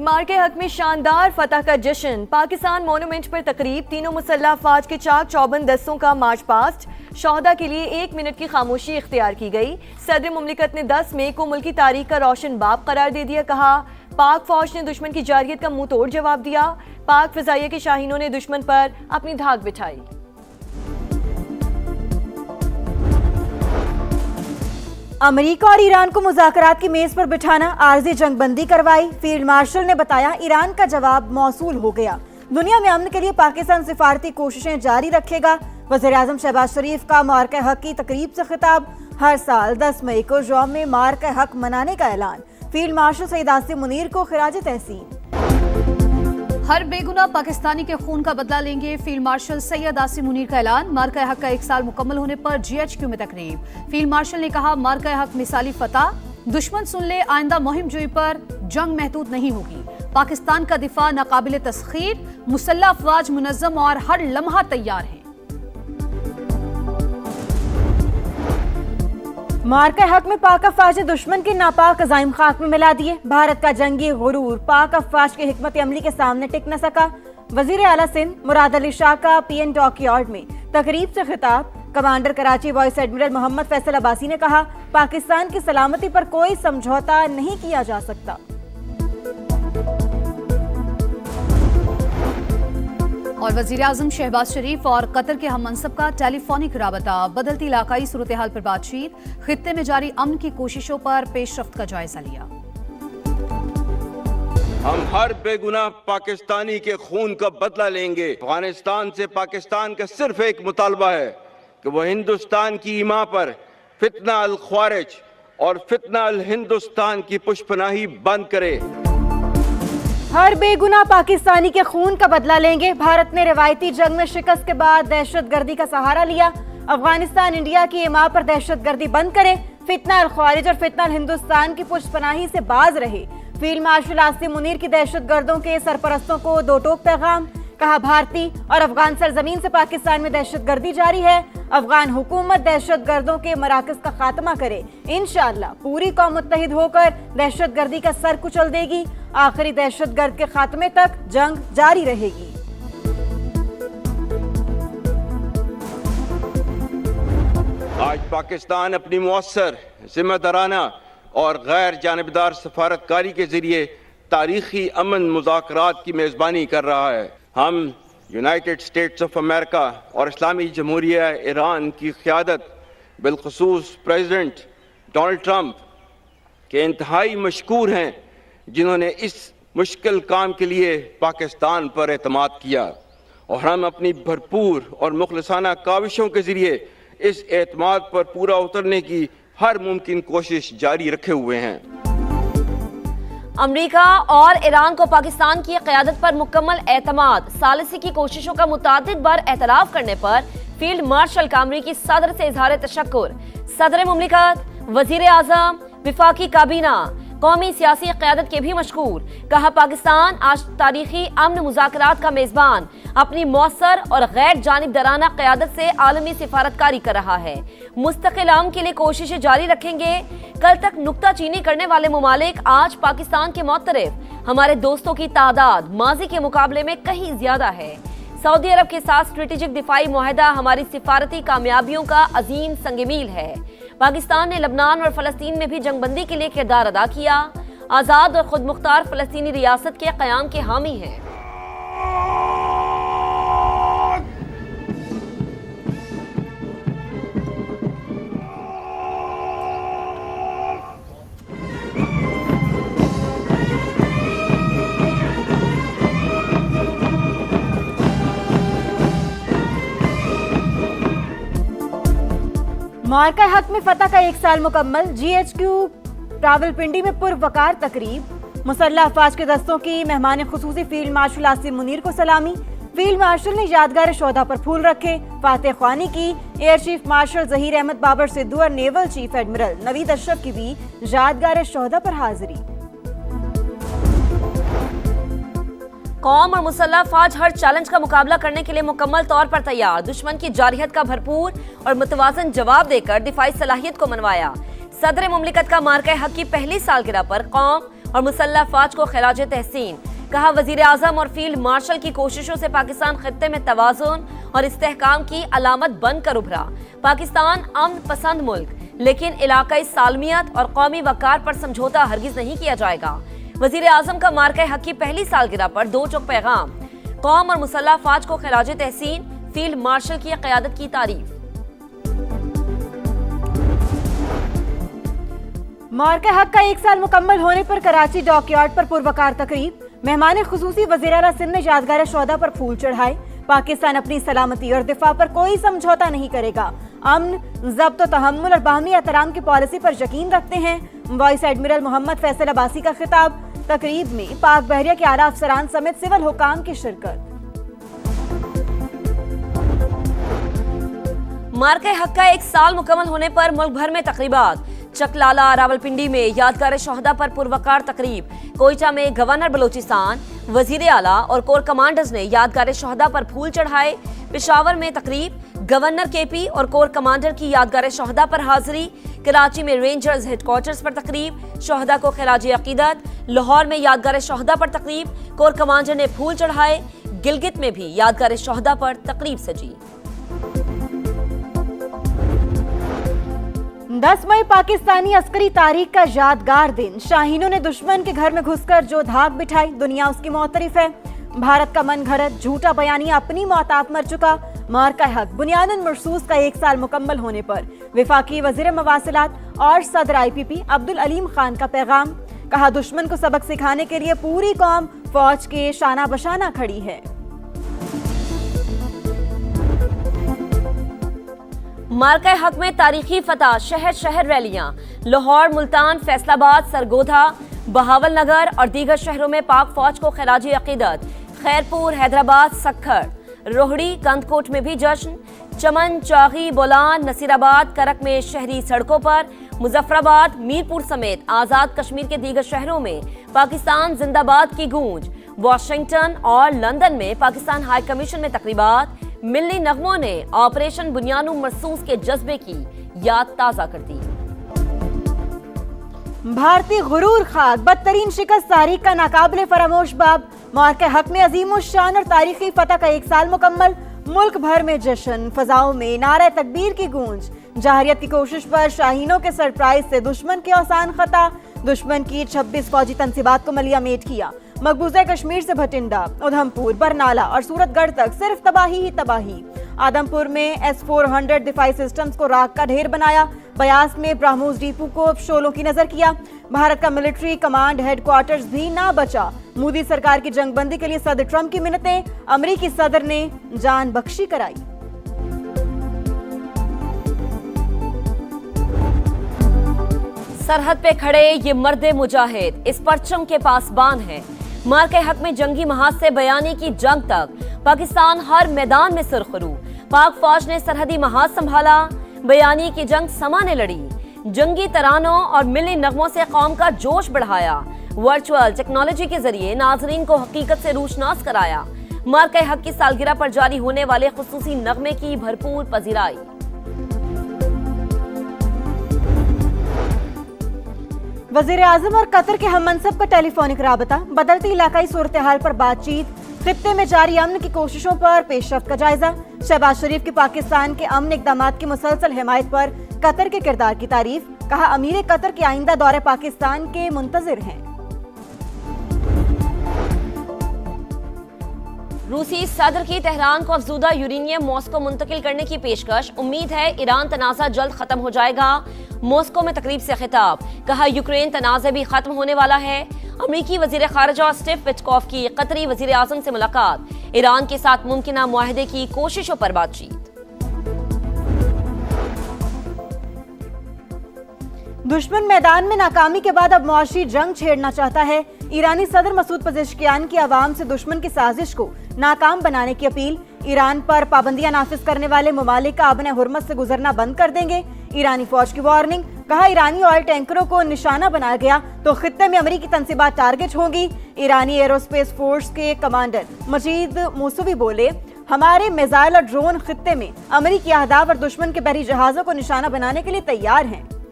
مارکے حق میں شاندار فتح کا جشن، پاکستان مونومنٹ پر تقریب، تینوں مسلح افواج کے چاک چوبند دستوں کا مارچ پاسٹ، شہداء کے لیے 1 منٹ کی خاموشی اختیار کی گئی۔ صدر مملکت نے 10 مئی کو ملکی تاریخ کا روشن باب قرار دے دیا، کہا پاک فوج نے دشمن کی جارحیت کا منہ توڑ جواب دیا، پاک فضائیہ کے شاہینوں نے دشمن پر اپنی دھاک بٹھائی۔ امریکہ اور ایران کو مذاکرات کی میز پر بٹھانا، عارضی جنگ بندی کروائی، فیلڈ مارشل نے بتایا ایران کا جواب موصول ہو گیا، دنیا میں امن کے لیے پاکستان سفارتی کوششیں جاری رکھے گا۔ وزیر اعظم شہباز شریف کا مارکہ حق کی تقریب سے خطاب، ہر سال 10 مئی کو یوم میں مارکہ حق منانے کا اعلان، فیلڈ مارشل سید عاصم منیر کو خراج تحسین۔ ہر بے گناہ پاکستانی کے خون کا بدلہ لیں گے، فیلڈ مارشل سید عاصم منیر کا اعلان، مارکہ حق کا 1 سال مکمل ہونے پر GHQ میں تقریب، فیلڈ مارشل نے کہا مارکہ حق مثالی فتح، دشمن سن لے آئندہ مہم جوئی پر جنگ محدود نہیں ہوگی، پاکستان کا دفاع ناقابل تسخیر، مسلح افواج منظم اور ہر لمحہ تیار ہیں۔ مارکہ حق میں پاک افواج نے دشمن کے ناپاک عزائم خاک میں ملا دیے، بھارت کا جنگی غرور پاک افواج کی حکمت عملی کے سامنے ٹک نہ سکا۔ وزیر اعلیٰ سندھ مراد علی شاہ کا PN ڈاک یارڈ میں تقریب سے خطاب، کمانڈر کراچی وائس ایڈمرل محمد فیصل عباسی نے کہا پاکستان کی سلامتی پر کوئی سمجھوتا نہیں کیا جا سکتا۔ اور وزیراعظم شہباز شریف اور قطر کے ہم منصب کا ٹیلی فونک رابطہ، بدلتی علاقائی صورتحال پر بات چیت، خطے میں جاری امن کی کوششوں پر پیش رفت کا جائزہ لیا۔ ہم ہر بے گناہ پاکستانی کے خون کا بدلہ لیں گے۔ افغانستان سے پاکستان کا صرف ایک مطالبہ ہے کہ وہ ہندوستان کی ایما پر فتنہ الخوارج اور فتنہ الہندوستان کی پشپناہی بند کرے۔ ہر بے گناہ پاکستانی کے خون کا بدلہ لیں گے، بھارت نے روایتی جنگ میں شکست کے بعد دہشت گردی کا سہارا لیا، افغانستان انڈیا کی ایما پر دہشت گردی بند کرے، فتنہ الخوارج اور فتنہ الہندوستان کی پشت پناہی سے باز رہے۔ فیلڈ مارشل عاصم منیر کی دہشت گردوں کے سرپرستوں کو 2 ٹوک پیغام، کہا بھارتی اور افغان سرزمین سے پاکستان میں دہشت گردی جاری ہے، افغان حکومت دہشت گردوں کے مراکز کا خاتمہ کرے، انشاءاللہ پوری قوم متحد ہو کر دہشت گردی کا سر کچل دے گی، آخری دہشت گرد کے خاتمے تک جنگ جاری رہے گی۔ آج پاکستان اپنی مؤثر، ذمہ دارانہ اور غیر جانبدار سفارتکاری کے ذریعے تاریخی امن مذاکرات کی میزبانی کر رہا ہے۔ ہم یونائٹڈ اسٹیٹس آف امریکہ اور اسلامی جمہوریہ ایران کی قیادت، بالخصوص پریزیڈنٹ ڈونلڈ ٹرمپ کے انتہائی مشکور ہیں، جنہوں نے اس مشکل کام کے لیے پاکستان پر اعتماد کیا، اور ہم اپنی بھرپور اور مخلصانہ کاوشوں کے ذریعے اس اعتماد پر پورا اترنے کی ہر ممکن کوشش جاری رکھے ہوئے ہیں۔ امریکہ اور ایران کو پاکستان کی قیادت پر مکمل اعتماد، ثالثی کی کوششوں کا متعدد بار اعتراف کرنے پر فیلڈ مارشل کا امریکی صدر سے اظہار تشکر، صدر مملکت، وزیر اعظم، وفاقی کابینہ، قومی سیاسی قیادت کے بھی مشکور، کہا پاکستان آج تاریخی امن مذاکرات کا میزبان اپنی مؤثر اور غیر جانبدارانہ قیادت سے عالمی سفارتکاری کر رہا ہے، مستقل امن کے لیے کوششیں جاری رکھیں گے۔ کل تک نکتہ چینی کرنے والے ممالک آج پاکستان کے معترف، ہمارے دوستوں کی تعداد ماضی کے مقابلے میں کہیں زیادہ ہے۔ سعودی عرب کے ساتھ اسٹریٹجک دفاعی معاہدہ ہماری سفارتی کامیابیوں کا عظیم سنگ میل ہے۔ پاکستان نے لبنان اور فلسطین میں بھی جنگ بندی کے لیے کردار ادا کیا، آزاد اور خود مختار فلسطینی ریاست کے قیام کے حامی ہیں۔ مارکہ حق میں فتح کا 1 سال مکمل، GHQ راولپنڈی میں پروقار تقریب، مسلح افواج کے دستوں کی مہمان خصوصی فیلڈ مارشل عاصم منیر کو سلامی، فیلڈ مارشل نے یادگار شہداء پر پھول رکھے، فاتح خوانی کی، air chief marshal Zaheer Ahmed Babar Sidhu اور نیول چیف ایڈمرل نوید اشرف کی بھی یادگار شہداء پر حاضری۔ قوم اور مسلح افواج ہر چیلنج کا مقابلہ کرنے کے لیے مکمل طور پر تیار، دشمن کی جارحیت کا بھرپور اور متوازن جواب دے کر دفاعی صلاحیت کو منوایا۔ صدر مملکت کا مارکہ حق کی پہلی سالگرہ پر قوم और मुसल्लह फौज को खिराज तहसीन। कहा वजीर आजम और फील्ड मार्शल की कोशिशों से पाकिस्तान खित्ते में तवाज़ुन और इस्तेहकाम की अलामत बनकर उभरा। पाकिस्तान अमन पसंद मुल्क, लेकिन इलाकाई सालमियत और कौमी वकार पर समझौता हरगिज नहीं किया जाएगा। वजीर आजम का मार्का हक की पहली सालगिरह पर दो चौक पैगाम। कौम और मुसल्लह फौज को खिराज तहसीन, फील्ड मार्शल की क़यादत की तारीफ। मार्का हक का 1 साल मुकम्मल होने पर कराची डॉकयार्ड पर पुरवकार तकरीब। मेहमान खुसूसी वज़ीर आला सिंध ने यादगार शोहदा पर फूल चढ़ाए। पाकिस्तान अपनी सलामती और दिफा पर कोई समझौता नहीं करेगा। अमन, ज़ब्त और तहम्मुल और बाहमी एहतराम की पॉलिसी पर यकीन रखते हैं। वाइस एडमिरल मोहम्मद फैसल अब्बासी का खिताब। तकरीब में पाक बहरिया के आला अफसरान समेत सिविल हुकाम की शिरकत। मार्का हक का 1 साल मुकम्मल होने पर मुल्क भर में तकरीबात। चकलाला, रावलपिंडी में यादगार शोहदा पर पुरवकार तकरीब। कोयटा में गवर्नर बलोचिस्तान, वजीर आला और कोर कमांडर्स ने यादगार शोहदा पर फूल चढ़ाए। पेशावर में तकरीब, गवर्नर केपी और कोर कमांडर की यादगार शोहदा पर हाजिरी। कराची में रेंजर्स हेडक्वार्टर्स पर तकरीब, शोहदा को खिराज अकीदत। लाहौर में यादगार शोहदा पर तकरीब, कोर कमांडर ने फूल चढ़ाए। गिलगित में भी यादगार शोहदा पर तकरीब सजी। 10 मई पाकिस्तानी अस्करी तारीख का यादगार दिन। शाहीनों ने दुश्मन के घर में घुसकर जो धाक बिठाई, दुनिया उसकी मोतरिफ है। भारत का मन घड़त झूठा बयानिया अपनी मौत आप मर चुका। मार्का हक बुनियादन मरसूस का 1 साल मुकम्मल होने पर वफाकी वजीर मवासिलात और सदर IPP अब्दुल अलीम खान का पैगाम। कहा दुश्मन को सबक सिखाने के लिए पूरी कौम फौज के शाना बशाना खड़ी है। मार्का हक में तारीखी फतह, शहर शहर रैलियां। लाहौर, मुल्तान, फैसलाबाद, सरगोधा, बहावल नगर और दीगर शहरों में पाक फौज को खिराज अकीदत। खैरपुर, हैदराबाद, सक्खर, रोहड़ी, कंदकोट में भी जश्न। चमन, चागी, बोलान, नसीराबाद, करक में शहरी सड़कों पर। मुजफ्फराबाद, मीरपुर समेत आज़ाद कश्मीर के दीगर शहरों में पाकिस्तान जिंदाबाद की गूंज। वाशिंगटन और लंदन में पाकिस्तान हाई कमीशन में तकरीबात। मिल्ली नगमों ने ऑपरेशन बुनियानु मरसूस के जज्बे की याद ताज़ा कर दी। भारतीय गुरूर खाक, बदतरीन शिकस्त तारीख का नाकाबिले फरामोश बाब। मार्का हक में अजीम शान और तारीखी फतह का 1 साल मुकम्मल। मुल्क भर में जश्न, फजाओं में नारा तकबीर की गूंज। जाहिरियत की कोशिश पर शाहीनों के सरप्राइज से दुश्मन के आसान खता। दुश्मन की 26 फौजी तनसीबात को मलिया मेट किया। मकबूजा कश्मीर से भटिंडा, उधमपुर, बरनाला और सूरतगढ़ तक सिर्फ तबाही ही तबाही। आदमपुर में S-400 दिफाई सिस्टम्स को राख का ढेर बनाया। बयास में ब्राह्मोस डिपो को शोलों की नजर किया। भारत का मिलिट्री कमांड हेडक्वार्टर्स भी ना बचा। मोदी सरकार की जंगबंदी के लिए सदर ट्रंप की मिन्नतें, अमरीकी सदर ने जान बख्शी कराई। सरहद पे खड़े ये मर्दे मुजाहिद इस परचम के पासबान है। मार्के हक में जंगी महाज से बयानी की जंग तक पाकिस्तान हर मैदान में सुरखरू। पाक फौज ने सरहदी महाज संभाला, बयानी की जंग समा ने लड़ी। जंगी तरानों और मिली नगमों से कौम का जोश बढ़ाया। वर्चुअल टेक्नोलॉजी के जरिए नाजरीन को हकीकत से रूशनास कराया। मार्के हक की सालगिरह पर जारी होने वाले खुसूसी नगमे की भरपूर पजीराई। वजीर आजम और कतर के हम मनसब का टेलीफोनिक राबता, बदलती इलाकाई सूरत हाल पर बातचीत, खित्ते में जारी अमन की कोशिशों पर पेशरफ्त का जायजा। शहबाज शरीफ की पाकिस्तान के अमन इकदामात की मुसलसल हिमायत पर कतर के किरदार की तारीफ। कहा अमीर कतर के आइंदा दौरे पाकिस्तान के मुंतजिर हैं। रूसी सदर की तेहरान को अफजूदा यूरेनियम मॉस्को मुंतकिल करने की पेशकश। उम्मीद है ईरान तनाज़ा जल्द खत्म हो जाएगा। मॉस्को में तकरीब से खिताब, कहा यूक्रेन तनाज़ा भी खत्म होने वाला है। अमरीकी वजीर खारजा स्टीव विटकॉफ की कतरी वजीर आज़म से मुलाकात। ईरान के साथ मुमकिना मुआहदे की कोशिशों पर बातचीत। दुश्मन मैदान में नाकामी के बाद अब मुआशी जंग छेड़ना चाहता है। ईरानी सदर मसूद पज़ेश्कियान की आवाम से दुश्मन की साजिश को नाकाम बनाने की अपील। ईरान पर पाबंदियां नाफिज करने वाले ममालिक का आबने हुर्मत से गुजरना बंद कर देंगे। ईरानी फौज की वार्निंग, कहा ईरानी ऑयल टैंकरों को निशाना बनाया गया तो खित्ते में अमरीकी तनसीबात टारगेट होंगी। ईरानी एरोस्पेस फोर्स के कमांडर मजीद मूसवी बोले, हमारे मिसाइल और ड्रोन खित्ते में अमरीकी अहदाफ और दुश्मन के बहरी जहाजों को निशाना बनाने के लिए तैयार हैं।